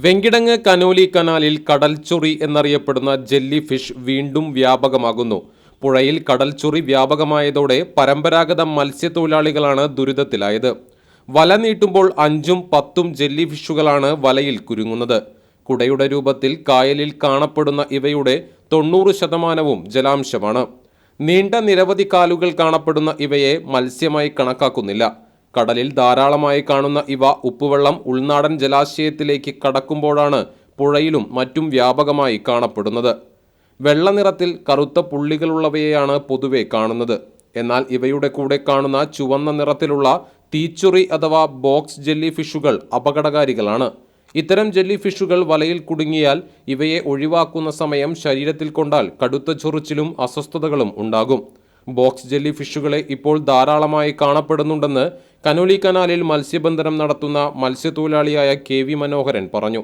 Venkitangu Conolly കനാലിൽ കടൽച്ചൊറി എന്നറിയപ്പെടുന്ന jelly fish വീണ്ടും വ്യാപകമാകുന്നു. പുഴയിൽ കടൽച്ചൊറി വ്യാപകമായതോടെ പരമ്പരാഗത മത്സ്യത്തൊഴിലാളികളാണ് ദുരിതത്തിലായത്. വല നീട്ടുമ്പോൾ 5ഉം 10ഉം ജെല്ലി ഫിഷുകളാണ് വലയിൽ കുരുങ്ങുന്നത്. കുടയുടെ രൂപത്തിൽ കായലിൽ കാണപ്പെടുന്ന ഇവയുടെ 90% ജലാംശമാണ്. നീണ്ട നിരവധി കാലുകൾ കാണപ്പെടുന്ന ഇവയെ മത്സ്യമായി കണക്കാക്കുന്നില്ല. കടലിൽ ധാരാളമായി കാണുന്ന ഇവ ഉപ്പുവെള്ളം ഉൾനാടൻ ജലാശയത്തിലേക്ക് കടക്കുമ്പോഴാണ് പുഴയിലും മറ്റും വ്യാപകമായി കാണപ്പെടുന്നത്. വെള്ള നിറത്തിൽ കറുത്ത പുള്ളികളുള്ളവയെയാണ് പൊതുവെ കാണുന്നത്. എന്നാൽ ഇവയുടെ കൂടെ കാണുന്ന ചുവന്ന നിറത്തിലുള്ള തീച്ചൊറി അഥവാ ബോക്സ് ജെല്ലി ഫിഷുകൾ അപകടകാരികളാണ്. ഇത്തരം ജെല്ലി ഫിഷുകൾ വലയിൽ കുടുങ്ങിയാൽ ഇവയെ ഒഴിവാക്കുന്ന സമയം ശരീരത്തിൽ കൊണ്ടാൽ കടുത്ത ചൊറിച്ചിലും അസ്വസ്ഥതകളും ഉണ്ടാകും. ബോക്സ് ജെല്ലി ഫിഷുകളെ ഇപ്പോൾ ധാരാളമായി കാണപ്പെടുന്നുണ്ടെന്ന് കനോലി കനാലിൽ മത്സ്യബന്ധനം നടത്തുന്ന മത്സ്യത്തൊഴിലാളിയായ KV മനോഹരൻ പറഞ്ഞു.